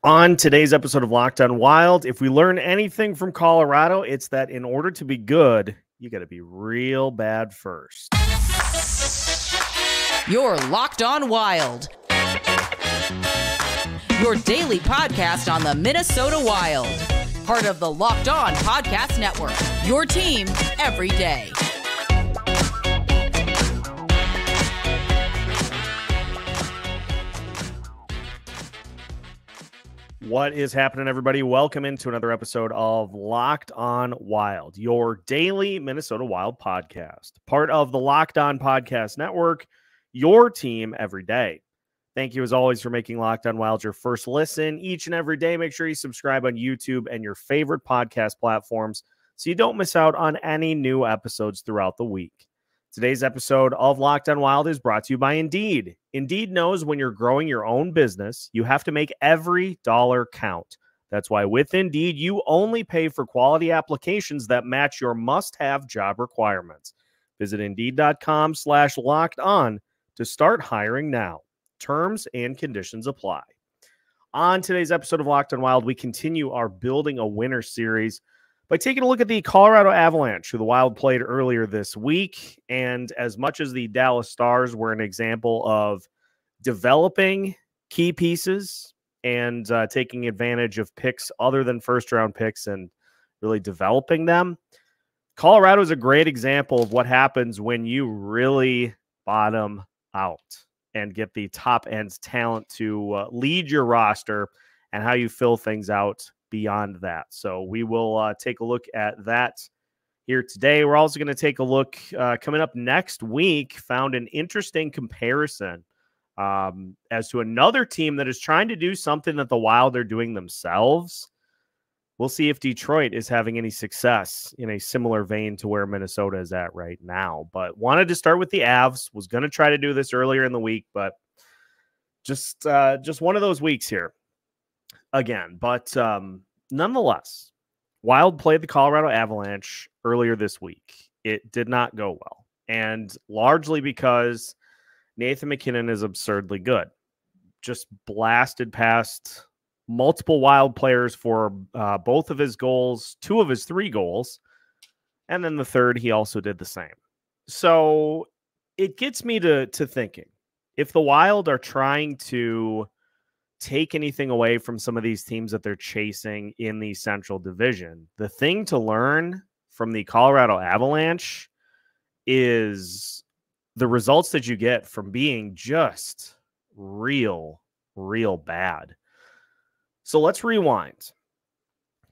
On today's episode of Locked On Wild, if we learn anything from Colorado, it's that in order to be good, you got to be real bad first. You're Locked On Wild, your daily podcast on the Minnesota Wild. Part of the Locked On Podcast Network, your team every day. What is happening, everybody? Welcome into another episode of Locked On Wild, your daily Minnesota Wild podcast. Part of the Locked On Podcast Network, your team every day. Thank you, as always, for making Locked On Wild your first listen each and every day. Make sure you subscribe on YouTube and your favorite podcast platforms so you don't miss out on any new episodes throughout the week. Today's episode of Locked On Wild is brought to you by Indeed. Indeed knows when you're growing your own business, you have to make every dollar count. That's why with Indeed, you only pay for quality applications that match your must-have job requirements. Visit Indeed.com/lockedon to start hiring now. Terms and conditions apply. On today's episode of Locked On Wild, we continue our Building a Winner series by taking a look at the Colorado Avalanche, who the Wild played earlier this week. And as much as the Dallas Stars were an example of developing key pieces and taking advantage of picks other than first-round picks and really developing them, Colorado is a great example of what happens when you really bottom out and get the top-end talent to lead your roster and how you fill things out beyond that. So we will take a look at that here today. We're also going to take a look coming up next week. Found an interesting comparison as to another team that is trying to do something that the Wild are doing themselves. We'll see if Detroit is having any success in a similar vein to where Minnesota is at right now. But wanted to start with the Avs. Was going to try to do this earlier in the week, but just one of those weeks here again. But nonetheless, Wild played the Colorado Avalanche earlier this week. It did not go well, and largely because Nathan MacKinnon is absurdly good. Just blasted past multiple Wild players for both of his goals, two of his three goals, and then the third, he also did the same. So it gets me to thinking, if the Wild are trying to take anything away from some of these teams that they're chasing in the Central Division, the thing to learn from the Colorado Avalanche is the results that you get from being just real bad. So let's rewind,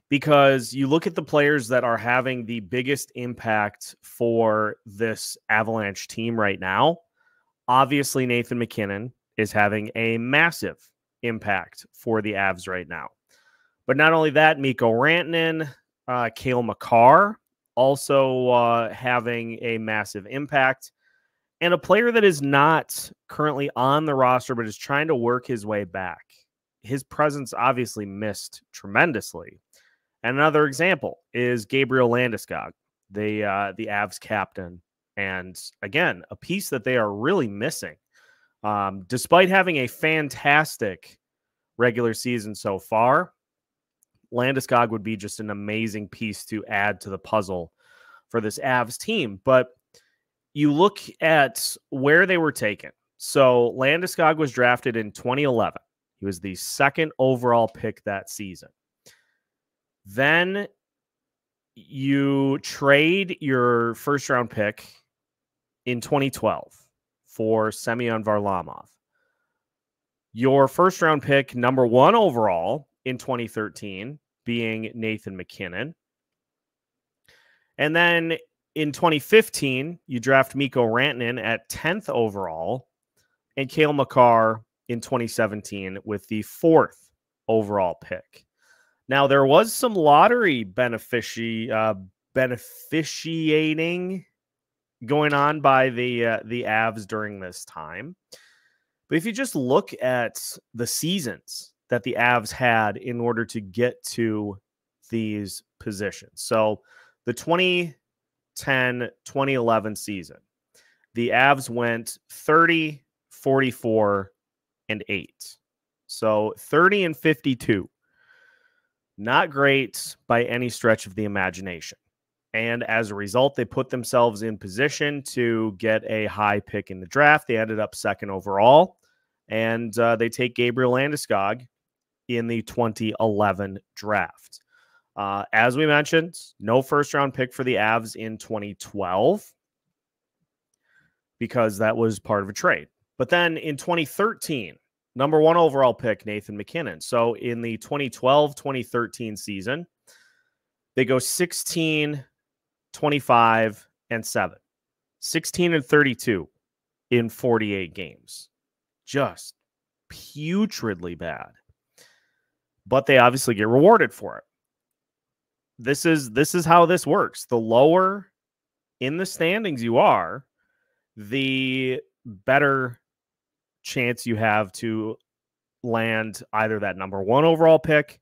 because you look at the players that are having the biggest impact for this Avalanche team right now. Obviously, Nathan MacKinnon is having a massive impact for the Avs right now. But not only that, Mikko Rantanen, Cale, Makar also having a massive impact. And a player that is not currently on the roster but is trying to work his way back. His presence obviously missed tremendously. And another example is Gabriel Landeskog, the Avs captain. And again, a piece that they are really missing. Despite having a fantastic regular season so far, Landeskog would be just an amazing piece to add to the puzzle for this Avs team. But you look at where they were taken. So Landeskog was drafted in 2011. He was the second overall pick that season. Then you trade your first-round pick in 2012 for Semyon Varlamov. Your first-round pick, number one overall in 2013, being Nathan MacKinnon. And then in 2015, you draft Mikko Rantanen at 10th overall and Cale Makar in 2017 with the 4th overall pick. Now, there was some lottery beneficiating going on by the Avs during this time. But if you just look at the seasons that the Avs had in order to get to these positions. So the 2010-2011 season, the Avs went 30, 44, and 8. So 30-52. Not great by any stretch of the imagination. And as a result, they put themselves in position to get a high pick in the draft. They ended up second overall, and they take Gabriel Landeskog in the 2011 draft. As we mentioned, no first-round pick for the Avs in 2012 because that was part of a trade. But then in 2013, number 1 overall pick, Nathan MacKinnon. So in the 2012-2013 season, they go 16, 25, and 7. 16 and 32 in 48 games. Just putridly bad. But they obviously get rewarded for it. This is how this works. The lower in the standings you are, the better chance you have to land either that number 1 overall pick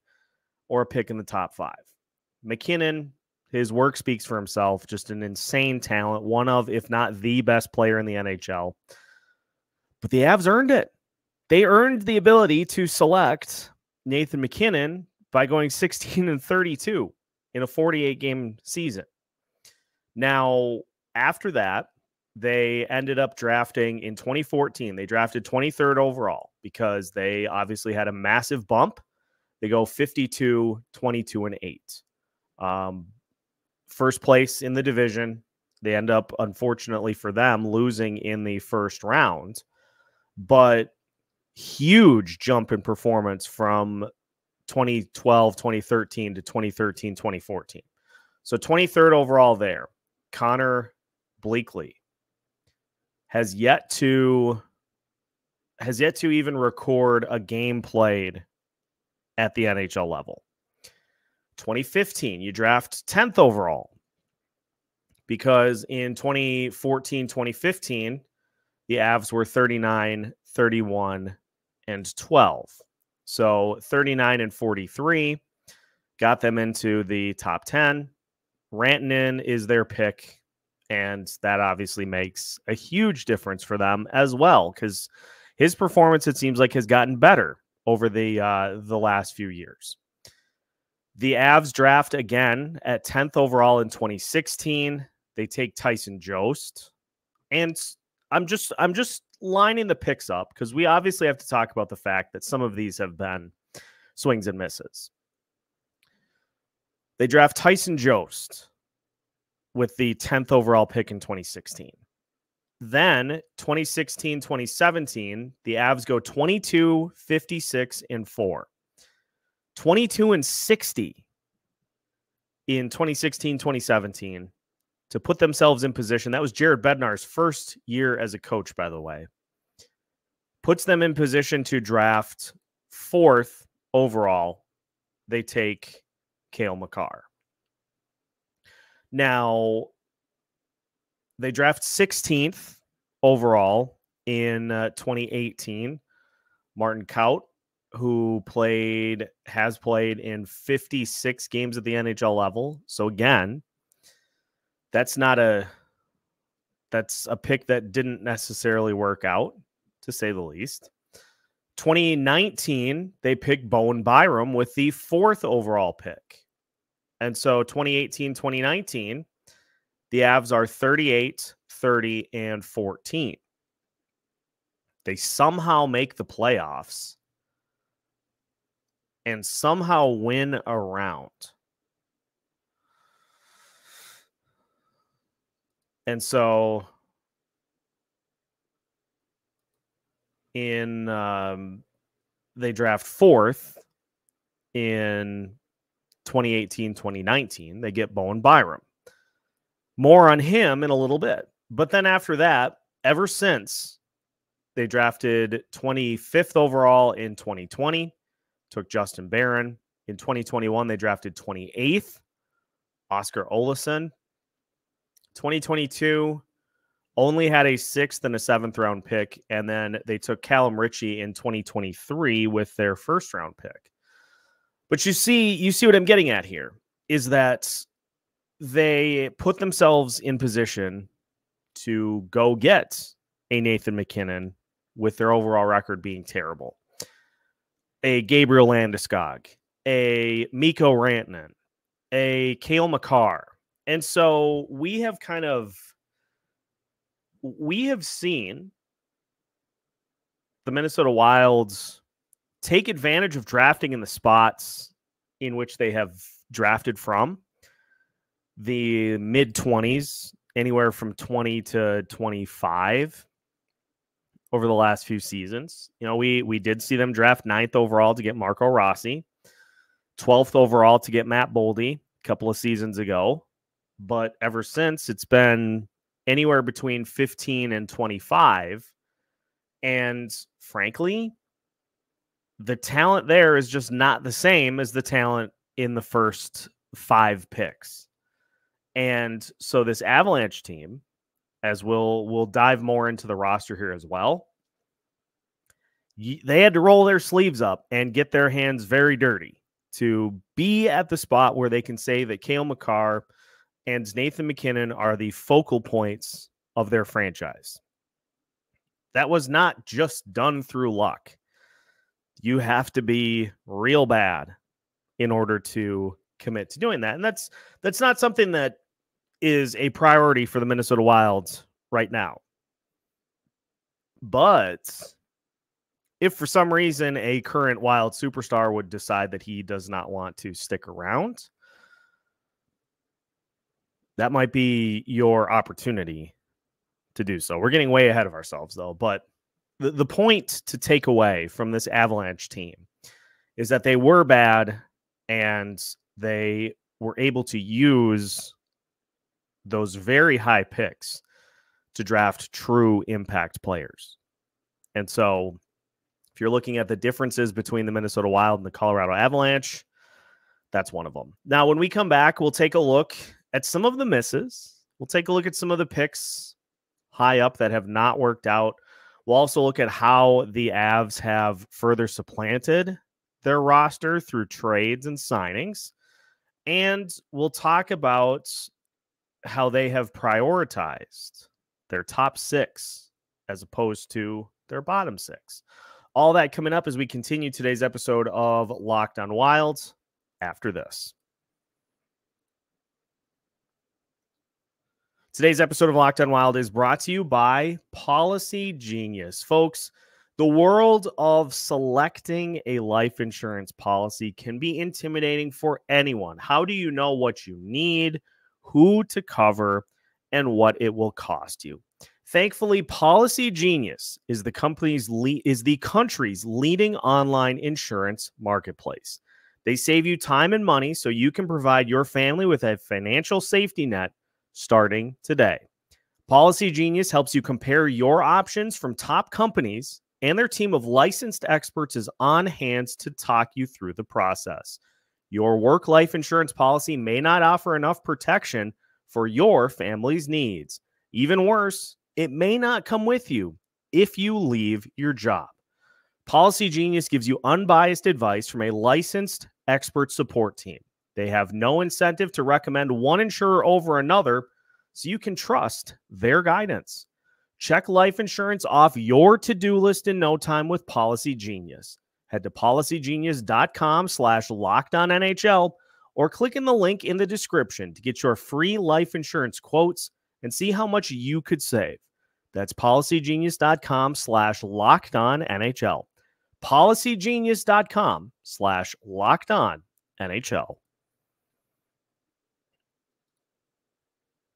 or a pick in the top 5. MacKinnon, his work speaks for himself. Just an insane talent. One of, if not the best player in the NHL. But the Avs earned it. They earned the ability to select Nathan MacKinnon by going 16 and 32 in a 48-game season. Now, after that, they ended up drafting in 2014. They drafted 23rd overall because they obviously had a massive bump. They go 52, 22, and 8. First place in the division. They end up, unfortunately for them, losing in the first round. But huge jump in performance from 2012, 2013 to 2013, 2014. So 23rd overall there. Connor Bleakley has yet to even record a game played at the NHL level. 2015, you draft 10th overall because in 2014, 2015, the Avs were 39, 31, and 12. So 39 and 43 got them into the top 10. Rantanen is their pick, and that obviously makes a huge difference for them as well because his performance, it seems like, has gotten better over the last few years. The Avs draft again at 10th overall in 2016. They take Tyson Jost. And I'm just lining the picks up because we obviously have to talk about the fact that some of these have been swings and misses. They draft Tyson Jost with the 10th overall pick in 2016. Then 2016, 2017, the Avs go 22, 56, and 4. 22 and 60 in 2016, 2017 to put themselves in position. That was Jared Bednar's first year as a coach, by the way. Puts them in position to draft 4th overall. They take Cale Makar. Now, they draft 16th overall in 2018. Martin Kaut, who has played in 56 games at the NHL level. So again, that's a pick that didn't necessarily work out, to say the least. 2019, they picked Bowen Byram with the 4th overall pick. And so 2018, 2019, the Avs are 38, 30, and 14. They somehow make the playoffs and somehow win a round. And so they draft 4th in 2018, 2019. They get Bowen Byram. More on him in a little bit. But then after that, ever since, they drafted 25th overall in 2020, took Justin Barron. In 2021, they drafted 28th, Oscar Olason. 2022, only had a 6th and a 7th round pick, and then they took Callum Ritchie in 2023 with their 1st round pick. But you see what I'm getting at here is that they put themselves in position to go get a Nathan MacKinnon with their overall record being terrible. a Gabriel Landeskog, a Mikko Rantanen, a Cale Makar. And so we have seen the Minnesota Wilds take advantage of drafting in the spots in which they have drafted from, the mid-20s, anywhere from 20 to 25 over the last few seasons. You know, we did see them draft 9th overall to get Marco Rossi, 12th overall to get Matt Boldy a couple of seasons ago. But ever since, it's been anywhere between 15 and 25. And frankly, the talent there is just not the same as the talent in the first 5 picks. And so this Avalanche team, as we'll dive more into the roster here as well, they had to roll their sleeves up and get their hands very dirty to be at the spot where they can say that Cale Makar and Nathan MacKinnon are the focal points of their franchise. That was not just done through luck. You have to be real bad in order to commit to doing that. And that's not something that is a priority for the Minnesota Wild right now. But if for some reason a current Wild superstar would decide that he does not want to stick around, that might be your opportunity to do so. We're getting way ahead of ourselves, though. But the point to take away from this Avalanche team is that they were bad and they were able to use those very high picks to draft true impact players. And so if you're looking at the differences between the Minnesota Wild and the Colorado Avalanche, that's one of them. Now, when we come back, we'll take a look at some of the misses. We'll take a look at some of the picks high up that have not worked out. We'll also look at how the Avs have further supplanted their roster through trades and signings. And we'll talk about how they have prioritized their top 6 as opposed to their bottom 6. All that coming up as we continue today's episode of Locked on Wild after this. Today's episode of Locked on Wild is brought to you by Policy Genius. Folks, the world of selecting a life insurance policy can be intimidating for anyone. How do you know what you need, who to cover, and what it will cost you? Thankfully, Policy Genius is the country's leading online insurance marketplace. They save you time and money so you can provide your family with a financial safety net starting today. Policy Genius helps you compare your options from top companies, and their team of licensed experts is on hand to talk you through the process. Your work life insurance policy may not offer enough protection for your family's needs. Even worse, it may not come with you if you leave your job. Policy Genius gives you unbiased advice from a licensed expert support team. They have no incentive to recommend one insurer over another, so you can trust their guidance. Check life insurance off your to-do list in no time with Policy Genius. Head to policygenius.com/lockedonnhl or click in the link in the description to get your free life insurance quotes and see how much you could save. That's policygenius.com/lockedonnhl. policygenius.com/lockedonnhl.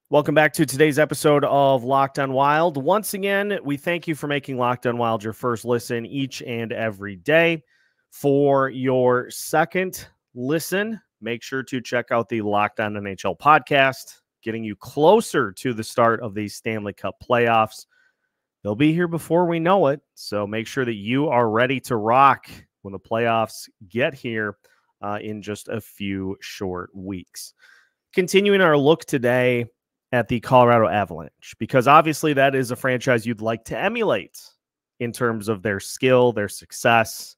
Welcome back to today's episode of Locked on Wild. Once again, we thank you for making Locked on Wild your first listen each and every day. For your second listen, make sure to check out the Locked on NHL podcast, getting you closer to the start of the Stanley Cup playoffs. They'll be here before we know it, so make sure that you are ready to rock when the playoffs get here in just a few short weeks. Continuing our look today at the Colorado Avalanche, because obviously that is a franchise you'd like to emulate in terms of their skill, their success,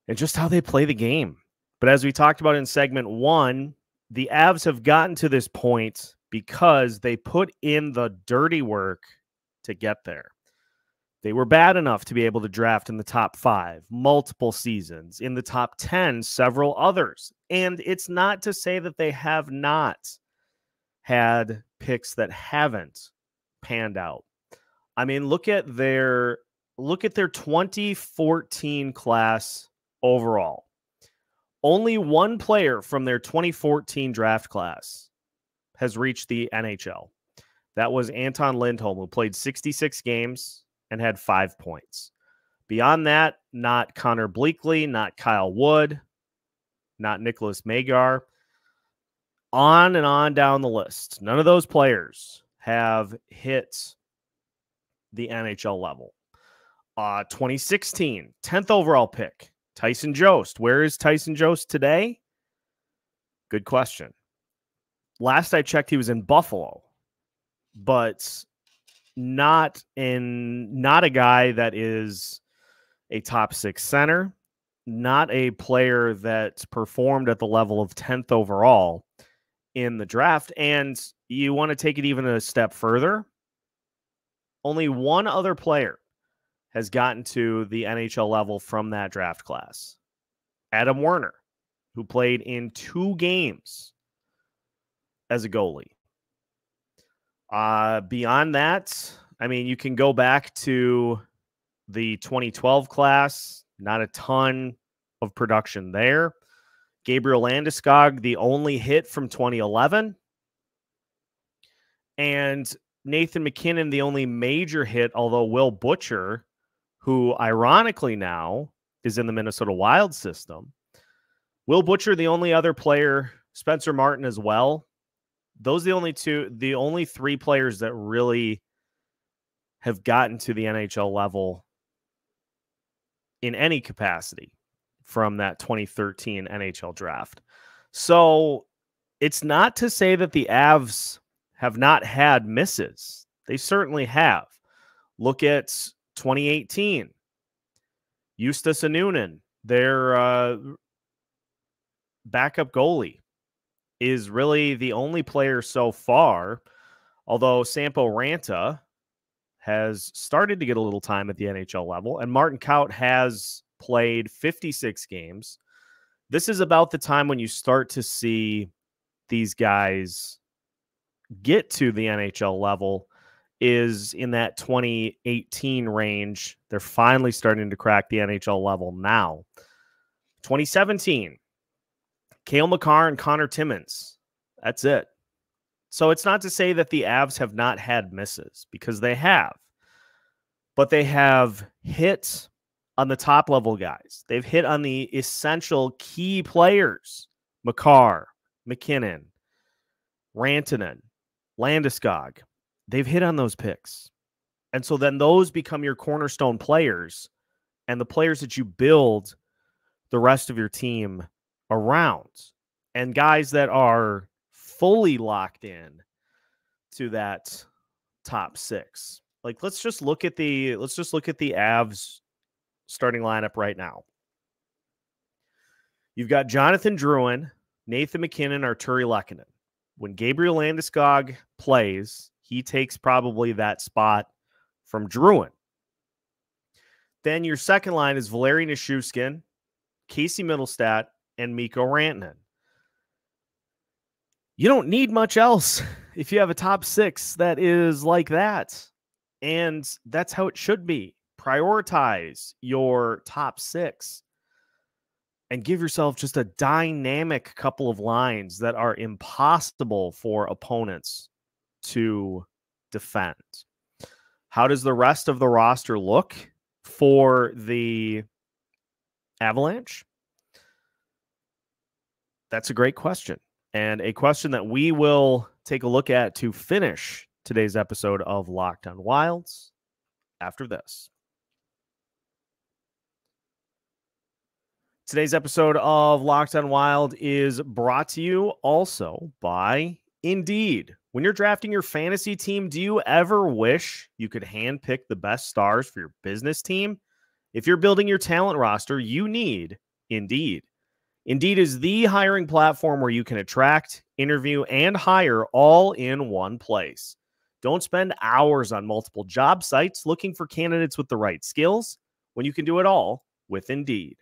and just how they play the game. But as we talked about in segment 1, the Avs have gotten to this point because they put in the dirty work to get there. They were bad enough to be able to draft in the top 5 multiple seasons, in the top 10 several others. And it's not to say that they have not had picks that haven't panned out. I mean, look at their 2014 class overall. Only one player from their 2014 draft class has reached the NHL. That was Anton Lindholm, who played 66 games and had 5 points. Beyond that, not Connor Bleakley, not Kyle Wood, not Nicholas Makar. On and on down the list. None of those players have hit the NHL level. 2016, 10th overall pick, Tyson Jost. Where is Tyson Jost today? Good question. Last I checked, he was in Buffalo, but not a guy that is a top 6 center, not a player that performed at the level of 10th overall in the draft. And you want to take it even a step further. Only one other player has gotten to the NHL level from that draft class. Adam Werner, who played in 2 games as a goalie. Beyond that, I mean, you can go back to the 2012 class. Not a ton of production there. Gabriel Landeskog, the only hit from 2011. And Nathan MacKinnon, the only major hit, although Will Butcher, who ironically now is in the Minnesota Wild system. Will Butcher, the only other player, Spencer Martin as well. Those are the only 3 players that really have gotten to the NHL level in any capacity from that 2013 NHL draft. So it's not to say that the Avs have not had misses. They certainly have. Look at 2018. Justus Anunen, their backup goalie, is really the only player so far, although Sampo Ranta has started to get a little time at the NHL level, and Martin Kaut has played 56 games. This is about the time when you start to see these guys get to the NHL level, is in that 2018 range. They're finally starting to crack the NHL level now. 2017, Cale Makar and Connor Timmins. That's it. So it's not to say that the Avs have not had misses, because they have. But they have hit on the top level guys. They've hit on the essential key players. Makar, MacKinnon, Rantanen, Landeskog. They've hit on those picks. And so then those become your cornerstone players and the players that you build the rest of your team around. And guys that are fully locked in to that top 6. Like, let's just look at the Avs starting lineup right now. You've got Jonathan Drouin, Nathan MacKinnon, Arturi Lehkonen. When Gabriel Landeskog plays, he takes probably that spot from Drouin. Then your second line is Valeri Nichushkin, Casey Middlestat, and Mikko Rantanen. You don't need much else if you have a top 6 that is like that. And that's how it should be. Prioritize your top 6 and give yourself just a dynamic couple of lines that are impossible for opponents to defend. How does the rest of the roster look for the Avalanche? That's a great question, and a question that we will take a look at to finish today's episode of Locked on Wilds after this. Today's episode of Locked on Wild is brought to you also by Indeed. When you're drafting your fantasy team, do you ever wish you could handpick the best stars for your business team? If you're building your talent roster, you need Indeed. Indeed is the hiring platform where you can attract, interview, and hire all in one place. Don't spend hours on multiple job sites looking for candidates with the right skills when you can do it all with Indeed.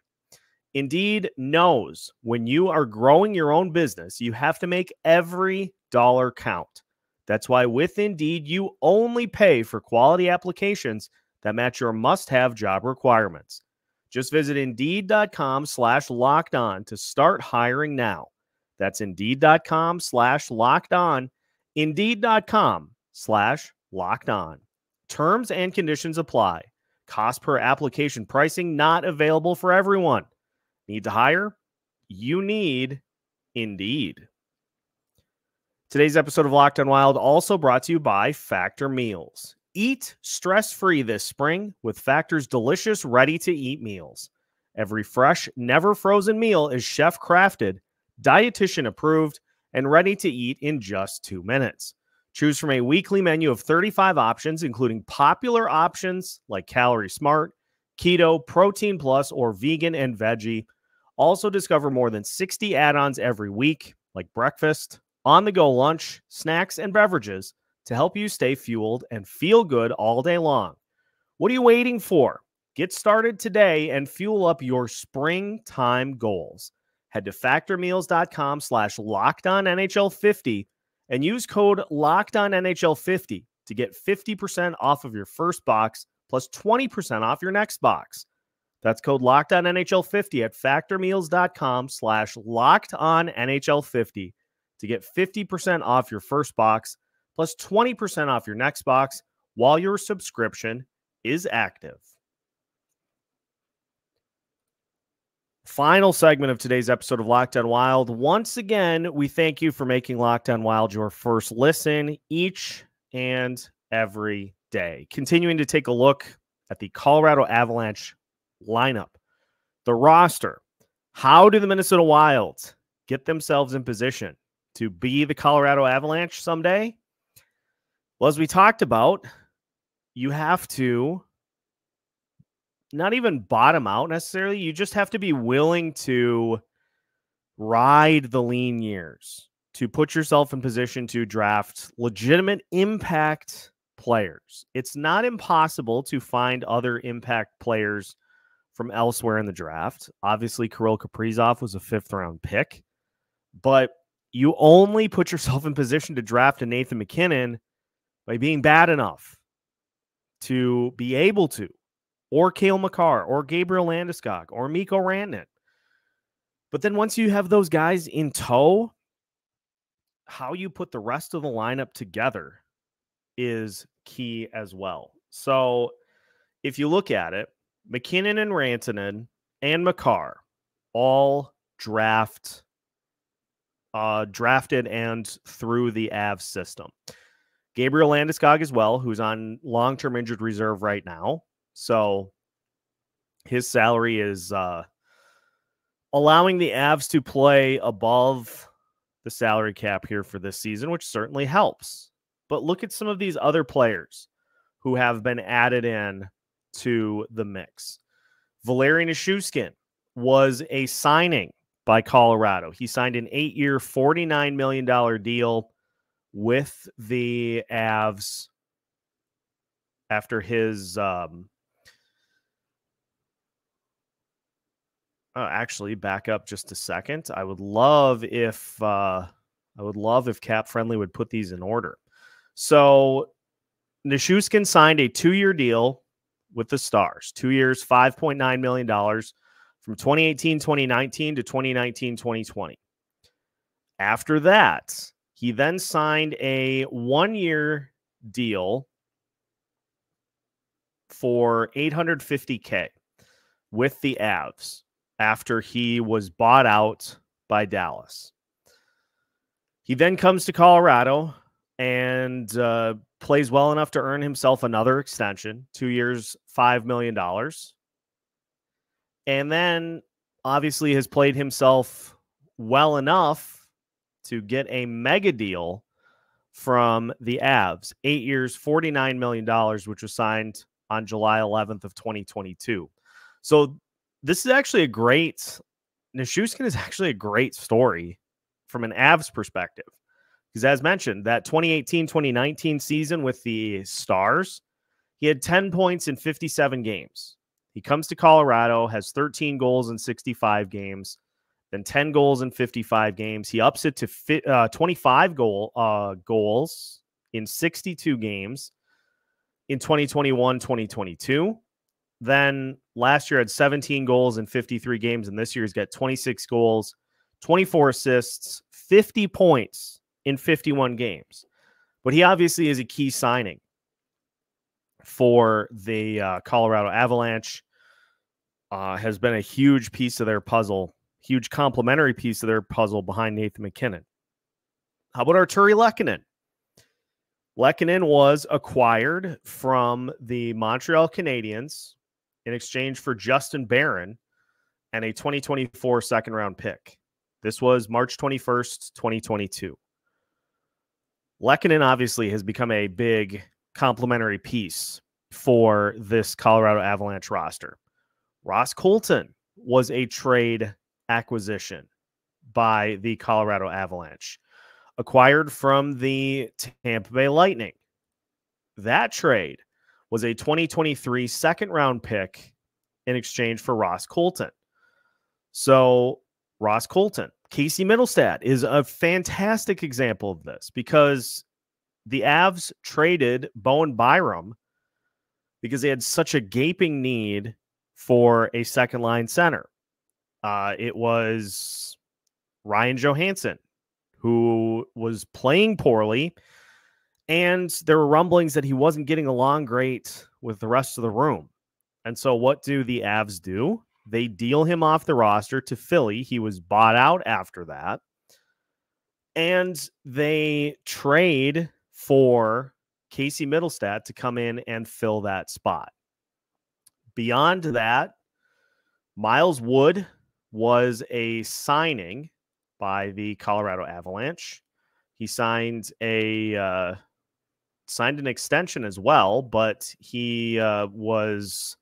Indeed knows when you are growing your own business, you have to make every dollar count. That's why with Indeed, you only pay for quality applications that match your must-have job requirements. Just visit Indeed.com/lockedon to start hiring now. That's Indeed.com/lockedon. Indeed.com/lockedon. Terms and conditions apply. Cost per application pricing not available for everyone. Need to hire? You need Indeed. Today's episode of Locked on Wild also brought to you by Factor Meals. Eat stress-free this spring with Factor's delicious, ready-to-eat meals. Every fresh, never-frozen meal is chef-crafted, dietitian-approved, and ready to eat in just 2 minutes. Choose from a weekly menu of 35 options, including popular options like Calorie Smart, Keto, Protein Plus, or Vegan and Veggie. Also discover more than 60 add-ons every week, like breakfast, on-the-go lunch, snacks, and beverages to help you stay fueled and feel good all day long. What are you waiting for? Get started today and fuel up your springtime goals. Head to factormeals.com/LockedOnNHL50 and use code LockedOnNHL50 to get 50% off of your first box plus 20% off your next box. That's code LockedOnNHL50 at factormeals.com/LockedOnNHL50 to get 50% off your first box plus 20% off your next box while your subscription is active. Final segment of today's episode of Locked on Wild. Once again, we thank you for making Locked on Wild your first listen each and every day. Continuing to take a look at the Colorado Avalanche lineup, the roster. How do the Minnesota Wild get themselves in position to be the Colorado Avalanche someday? Well, as we talked about, you have to not even bottom out necessarily. You just have to be willing to ride the lean years to put yourself in position to draft legitimate impact players. It's not impossible to find other impact players from elsewhere in the draft. Obviously, Kirill Kaprizov was a 5th-round pick, but you only put yourself in position to draft a Nathan MacKinnon by being bad enough to be able to, or Cale, Makar, or Gabriel Landeskog, or Mikko Rantanen. But then once you have those guys in tow, how you put the rest of the lineup together is key as well. So if you look at it, MacKinnon and Rantanen and Makar all drafted and through the Avs system. Gabriel Landeskog as well, who's on long-term injured reserve right now. So his salary is allowing the Avs to play above the salary cap here for this season, which certainly helps. But look at some of these other players who have been added in to the mix. Valeri Nichushkin was a signing by Colorado. He signed an 8-year, $49 million deal with the Avs after his actually back up just a second. I would love if Cap Friendly would put these in order. So Nichushkin signed a 2-year deal with the Stars. 2 years, $5.9 million from 2018-2019 to 2019-2020. After that, he then signed a 1-year deal for $850K with the Avs after he was bought out by Dallas. He then comes to Colorado and plays well enough to earn himself another extension, 2 years, $5 million. And then obviously has played himself well enough to get a mega deal from the Avs, 8 years, $49 million, which was signed on July 11th of 2022. So this is actually Nichushkin is actually a great story from an Avs perspective, Because as mentioned, that 2018-2019 season with the Stars, he had 10 points in 57 games. He comes to Colorado, has 13 goals in 65 games, then 10 goals in 55 games. He ups it to 25 goals in 62 games in 2021-2022. Then last year had 17 goals in 53 games, and this year he's got 26 goals, 24 assists, 50 points in 51 games. But he obviously is a key signing for the Colorado Avalanche. Has been a huge piece of their puzzle, huge complementary piece of their puzzle behind Nathan MacKinnon. How about Arturi Lehkonen? Lehkonen was acquired from the Montreal Canadiens in exchange for Justin Barron and a 2024 second-round pick. This was March 21st, 2022. Lehkonen obviously has become a big complementary piece for this Colorado Avalanche roster. Ross Colton was a trade acquisition by the Colorado Avalanche, acquired from the Tampa Bay Lightning. That trade was a 2023 second-round pick in exchange for Ross Colton. So Ross Colton, Casey Mittelstadt is a fantastic example of this because the Avs traded Bowen Byram because they had such a gaping need for a second-line center. It was Ryan Johansson, who was playing poorly, and there were rumblings that he wasn't getting along great with the rest of the room. And so what do the Avs do? They deal him off the roster to Philly. He was bought out after that. And they trade for Casey Mittelstadt to come in and fill that spot. Beyond that, Miles Wood was a signing by the Colorado Avalanche. He signed an extension as well, but he was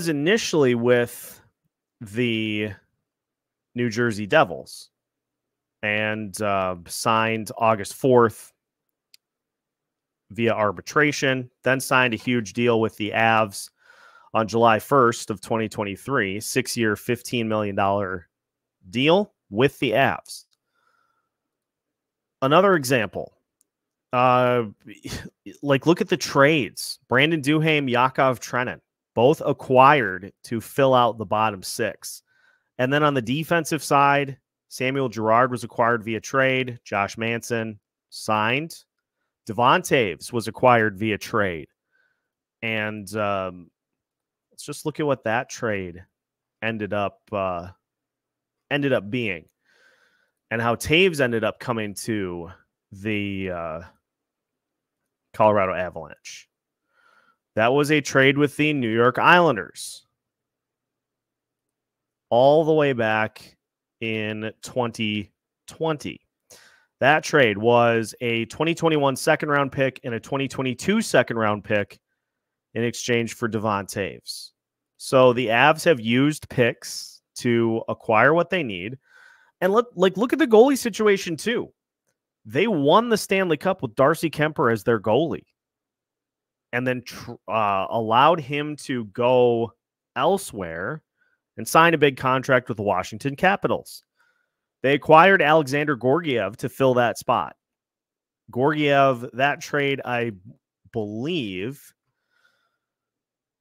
initially with the New Jersey Devils and signed August 4th via arbitration, then signed a huge deal with the Avs on July 1st of 2023, 6-year, $15 million deal with the Avs. Another example, look at the trades. Brandon Duhaime, Yakov Trenin, both acquired to fill out the bottom six. And then on the defensive side, Samuel Girard was acquired via trade. Josh Manson signed. Devon Toews was acquired via trade. And let's just look at what that trade ended up being and how Toews ended up coming to the Colorado Avalanche. That was a trade with the New York Islanders all the way back in 2020. That trade was a 2021 second-round pick and a 2022 second-round pick in exchange for Devon Toews. So the Avs have used picks to acquire what they need. And look at the goalie situation too. They won the Stanley Cup with Darcy Kemper as their goalie and then allowed him to go elsewhere and sign a big contract with the Washington Capitals. They acquired Alexander Georgiev to fill that spot. Georgiev, that trade, I believe,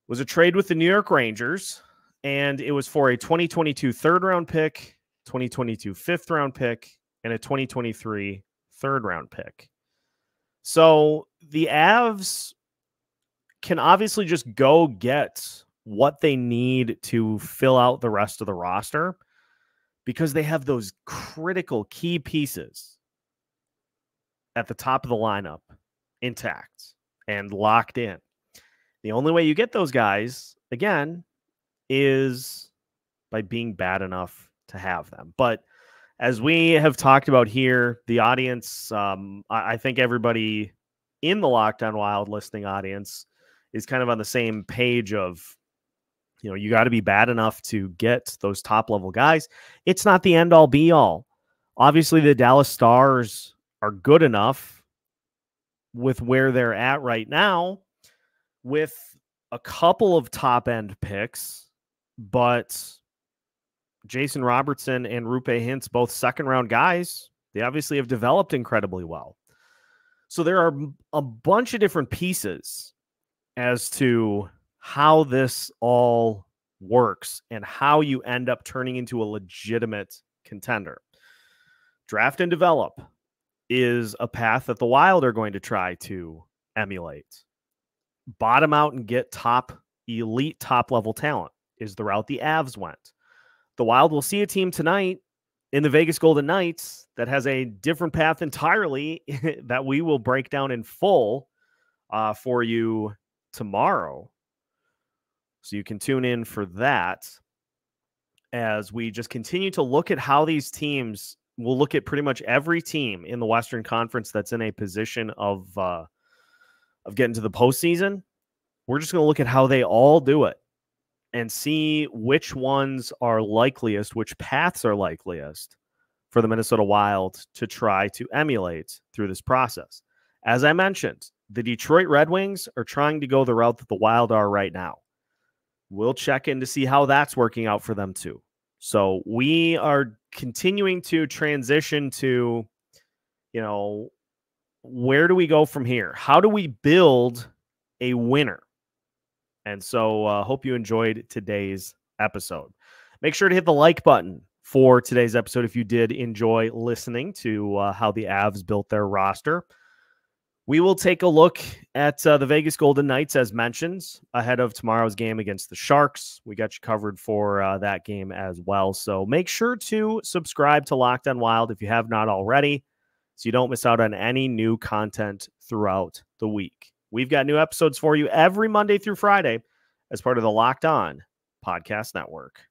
was a trade with the New York Rangers, and it was for a 2022 third-round pick, 2022 fifth-round pick, and a 2023 third-round pick. So the Avs can obviously just go get what they need to fill out the rest of the roster because they have those critical key pieces at the top of the lineup intact and locked in. The only way you get those guys, again, is by being bad enough to have them. But as we have talked about here, the audience, I think everybody in the Locked On Wild listening audience is kind of on the same page of You got to be bad enough to get those top level guys. It's not the end all be all. Obviously, the Dallas Stars are good enough with where they're at right now with a couple of top end picks, but Jason Robertson and Rupe Hintz, both second round guys, they obviously have developed incredibly well. So there are a bunch of different pieces as to how this all works and how you end up turning into a legitimate contender. Draft and develop is a path that the Wild are going to try to emulate. Bottom out and get elite top level talent is the route the Avs went. The Wild will see a team tonight in the Vegas Golden Knights that has a different path entirely that we will break down in full for you tomorrow. So you can tune in for that as we just continue to look at how these teams will look at pretty much every team in the Western Conference that's in a position of getting to the postseason. We're just going to look at how they all do it and see which ones are likeliest, which paths are likeliest for the Minnesota Wild to try to emulate through this process. As I mentioned, the Detroit Red Wings are trying to go the route that the Wild are right now. We'll check in to see how that's working out for them too. So we are continuing to transition to, where do we go from here? How do we build a winner? And so hope you enjoyed today's episode. Make sure to hit the like button for today's episode if you did enjoy listening to how the Avs built their roster. We will take a look at the Vegas Golden Knights, as mentioned, ahead of tomorrow's game against the Sharks. We got you covered for that game as well. So make sure to subscribe to Locked On Wild if you have not already, so you don't miss out on any new content throughout the week. We've got new episodes for you every Monday through Friday as part of the Locked On Podcast Network.